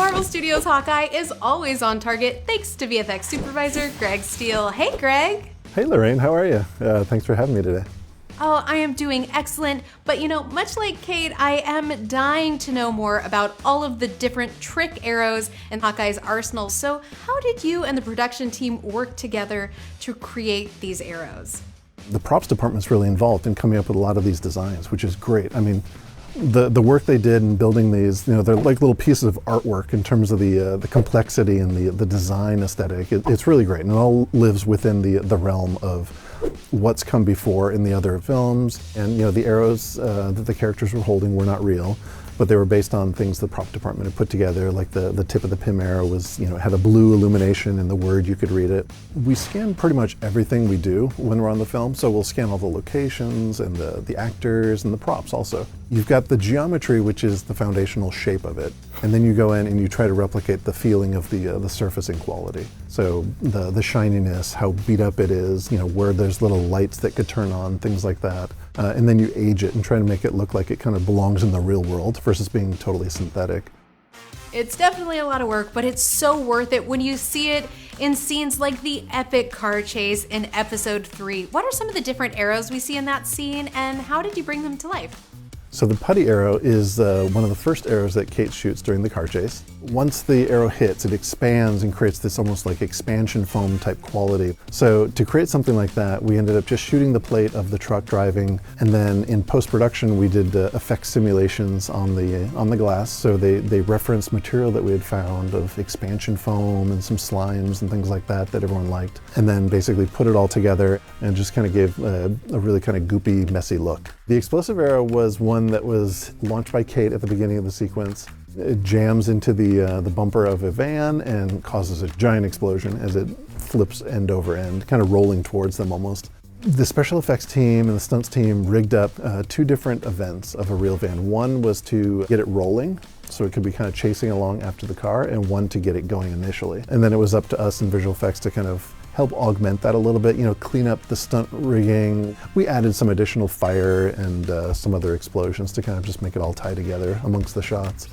Marvel Studios Hawkeye is always on target thanks to VFX supervisor Greg Steele. Hey, Greg. Hey, Lorraine, how are you? Thanks for having me today. Oh, I am doing excellent, but much like Kate, I am dying to know more about all of the different trick arrows in Hawkeye's arsenal. So how did you and the production team work together to create these arrows? The props department's really involved in coming up with a lot of these designs, which is great. I mean, the work they did in building these, they're like little pieces of artwork in terms of the complexity and the design aesthetic. It's really great, and it all lives within the realm of what's come before in the other films. And the arrows that the characters were holding were not real, but they were based on things the prop department had put together. Like the tip of the PIM arrow was, had a blue illumination in the word, you could read it. We scan pretty much everything we do when we're on the film, so we'll scan all the locations and the actors and the props also. You've got the geometry, which is the foundational shape of it, and then you go in and you try to replicate the feeling of the surfacing quality. So the shininess, how beat up it is, where there's little lights that could turn on, things like that. And then you age it and try to make it look like it kind of belongs in the real world versus being totally synthetic. It's definitely a lot of work, but it's so worth it when you see it in scenes like the epic car chase in episode 3. What are some of the different arrows we see in that scene, and how did you bring them to life? So the putty arrow is one of the first arrows that Kate shoots during the car chase. Once the arrow hits, it expands and creates this almost like expansion foam type quality. So to create something like that, we ended up just shooting the plate of the truck driving, and then in post-production we did effect simulations on the glass. So they referenced material that we had found of expansion foam and some slimes and things like that everyone liked, and then basically put it all together and just kind of gave a really kind of goopy, messy look. The explosive arrow was one that was launched by Kate at the beginning of the sequence. It jams into the bumper of a van and causes a giant explosion as it flips end over end, kind of rolling towards them almost. The special effects team and the stunts team rigged up 2 different events of a real van. One was to get it rolling, so it could be kind of chasing along after the car, and one to get it going initially. And then it was up to us in visual effects to kind of help augment that a little bit, clean up the stunt rigging. We added some additional fire and some other explosions to kind of just make it all tie together amongst the shots.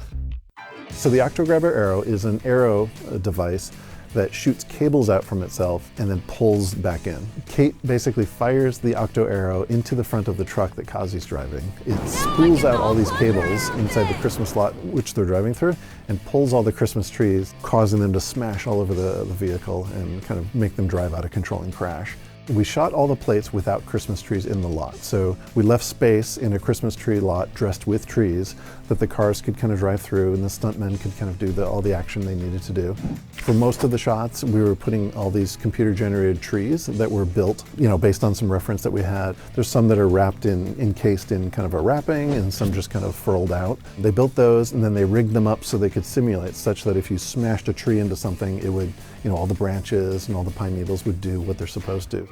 So the Octograbber arrow is an arrow device that shoots cables out from itself and then pulls back in. Kate basically fires the octo arrow into the front of the truck that Kazi's driving. It spools out all these cables inside the Christmas lot which they're driving through and pulls all the Christmas trees, causing them to smash all over the vehicle and kind of make them drive out of control and crash. We shot all the plates without Christmas trees in the lot. So we left space in a Christmas tree lot dressed with trees that the cars could kind of drive through and the stuntmen could kind of do all the action they needed to do. For most of the shots, we were putting all these computer-generated trees that were built, based on some reference that we had. There's some that are encased in kind of a wrapping and some just kind of furled out. They built those and then they rigged them up so they could simulate such that if you smashed a tree into something, it would, all the branches and all the pine needles would do what they're supposed to.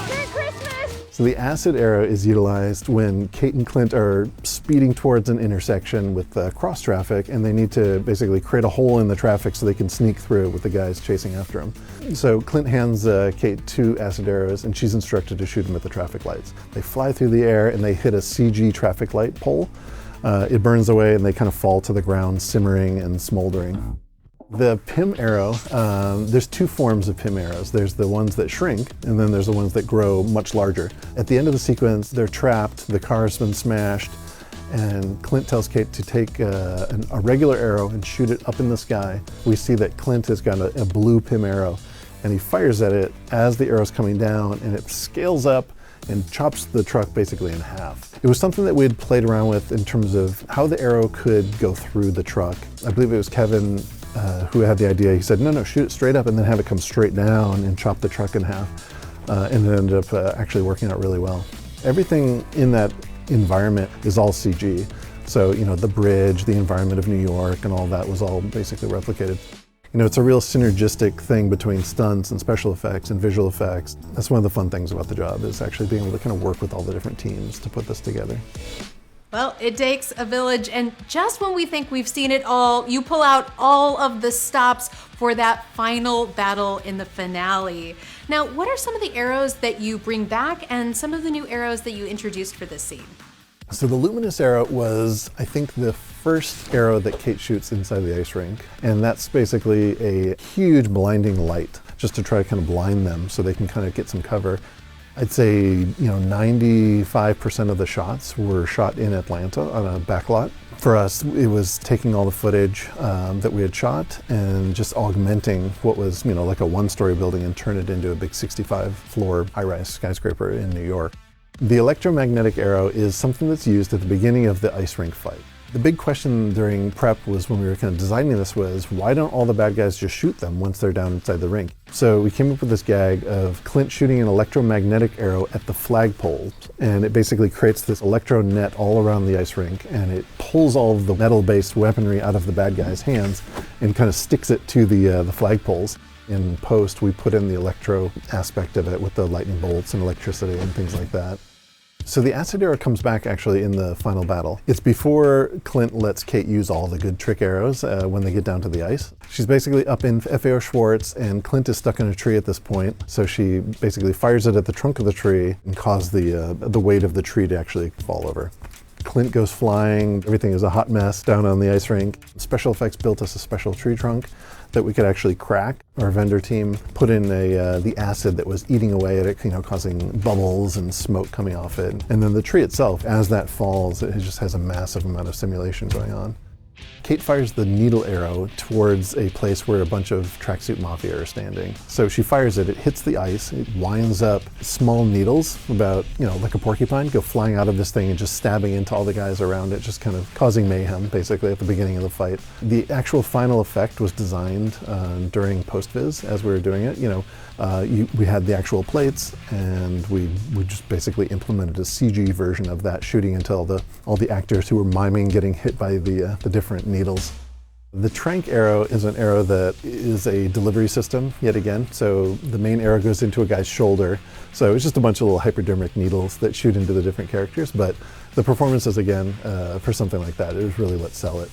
Merry Christmas! So the acid arrow is utilized when Kate and Clint are speeding towards an intersection with cross traffic, and they need to basically create a hole in the traffic so they can sneak through with the guys chasing after them. So Clint hands Kate 2 acid arrows, and she's instructed to shoot them at the traffic lights. They fly through the air and they hit a CG traffic light pole. It burns away and they kind of fall to the ground, simmering and smoldering. The PIM arrow, there's 2 forms of PIM arrows. There's the ones that shrink, and then there's the ones that grow much larger. At the end of the sequence, they're trapped, the car's been smashed, and Clint tells Kate to take a regular arrow and shoot it up in the sky. We see that Clint has got a blue PIM arrow, and he fires at it as the arrow's coming down, and it scales up and chops the truck basically in half. It was something that we had played around with in terms of how the arrow could go through the truck. I believe it was Kevin who had the idea. He said, no, shoot it straight up and then have it come straight down and chop the truck in half. And it ended up actually working out really well. Everything in that environment is all CG. So, the bridge, the environment of New York and all that was all basically replicated. It's a real synergistic thing between stunts and special effects and visual effects. That's one of the fun things about the job, is actually being able to kind of work with all the different teams to put this together. Well, it takes a village, and just when we think we've seen it all, you pull out all of the stops for that final battle in the finale. Now, what are some of the arrows that you bring back and some of the new arrows that you introduced for this scene? So the luminous arrow was, I think, the first arrow that Kate shoots inside the ice rink. And that's basically a huge blinding light just to try to kind of blind them so they can kind of get some cover. I'd say, 95% of the shots were shot in Atlanta on a backlot. For us, it was taking all the footage that we had shot and just augmenting what was, like a one-story building and turn it into a big 65-floor high-rise skyscraper in New York. The electromagnetic arrow is something that's used at the beginning of the ice rink fight. The big question during prep was when we were kind of designing this was, why don't all the bad guys just shoot them once they're down inside the rink? So we came up with this gag of Clint shooting an electromagnetic arrow at the flagpoles, and it basically creates this electro net all around the ice rink, and it pulls all of the metal-based weaponry out of the bad guys' hands and kind of sticks it to the flagpoles. In post, we put in the electro aspect of it with the lightning bolts and electricity and things like that. So the acid arrow comes back actually in the final battle. It's before Clint lets Kate use all the good trick arrows when they get down to the ice. She's basically up in FAO Schwartz and Clint is stuck in a tree at this point. So she basically fires it at the trunk of the tree and causes the weight of the tree to actually fall over. Clint goes flying, everything is a hot mess down on the ice rink. Special Effects built us a special tree trunk that we could actually crack. Our vendor team put in the acid that was eating away at it, causing bubbles and smoke coming off it. And then the tree itself, as that falls, it just has a massive amount of simulation going on. Kate fires the needle arrow towards a place where a bunch of tracksuit mafia are standing. So she fires it, it hits the ice, it winds up small needles, about, like a porcupine, go flying out of this thing and just stabbing into all the guys around it, just kind of causing mayhem, basically, at the beginning of the fight. The actual final effect was designed during post-viz as we were doing it. We had the actual plates, and we just basically implemented a CG version of that, shooting until all the actors who were miming getting hit by the different needles. The trank arrow is an arrow that is a delivery system, yet again. So the main arrow goes into a guy's shoulder. So it's just a bunch of little hypodermic needles that shoot into the different characters. But the performances, again, for something like that, it was really what sell it.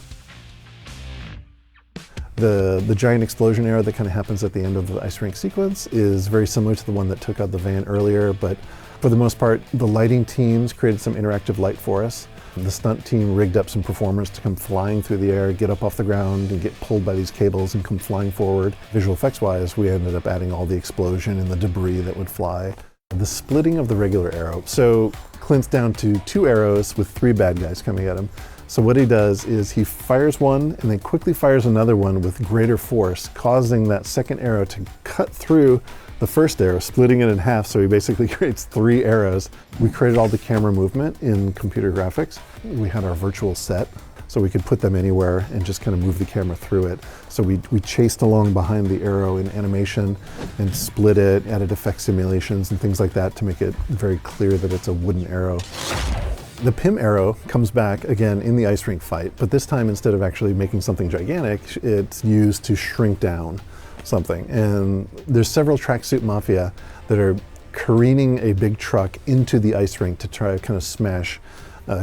The giant explosion arrow that kind of happens at the end of the ice rink sequence is very similar to the one that took out the van earlier, but for the most part, the lighting teams created some interactive light for us. The stunt team rigged up some performers to come flying through the air, get up off the ground, and get pulled by these cables and come flying forward. Visual effects-wise, we ended up adding all the explosion and the debris that would fly. The splitting of the regular arrow. So Clint's down to 2 arrows with 3 bad guys coming at him. So what he does is he fires one and then quickly fires another one with greater force, causing that second arrow to cut through the first arrow, splitting it in half, so he basically creates 3 arrows. We created all the camera movement in computer graphics. We had our virtual set, so we could put them anywhere and just kind of move the camera through it. So we chased along behind the arrow in animation and split it, added effect simulations and things like that to make it very clear that it's a wooden arrow. The PIM arrow comes back again in the ice rink fight, but this time instead of actually making something gigantic, it's used to shrink down something. And there's several tracksuit mafia that are careening a big truck into the ice rink to try to kind of smash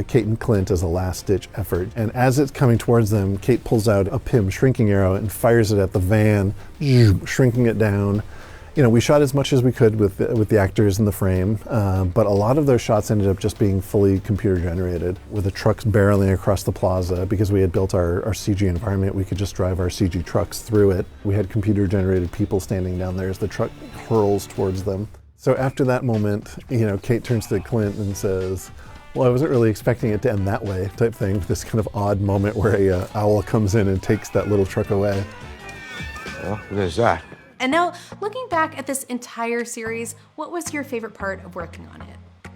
Kate and Clint as a last-ditch effort. And as it's coming towards them, Kate pulls out a PIM shrinking arrow and fires it at the van, shrinking it down. We shot as much as we could with the actors in the frame, but a lot of those shots ended up just being fully computer generated, with the trucks barreling across the plaza. Because we had built our CG environment, we could just drive our CG trucks through it. We had computer generated people standing down there as the truck hurls towards them. So after that moment, Kate turns to Clint and says, "Well, I wasn't really expecting it to end that way," type thing. This kind of odd moment where a owl comes in and takes that little truck away. Well, what is that? And now, looking back at this entire series, what was your favorite part of working on it?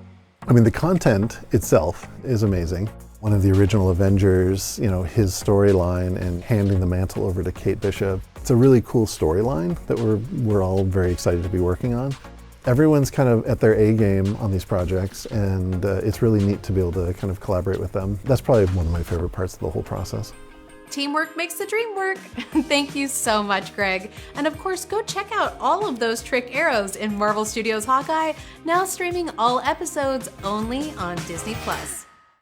I mean, the content itself is amazing. One of the original Avengers, his storyline and handing the mantle over to Kate Bishop. It's a really cool storyline that we're all very excited to be working on. Everyone's kind of at their A game on these projects, and it's really neat to be able to kind of collaborate with them. That's probably one of my favorite parts of the whole process. Teamwork makes the dream work. Thank you so much, Greg. And of course, go check out all of those trick arrows in Marvel Studios' Hawkeye, now streaming all episodes only on Disney+.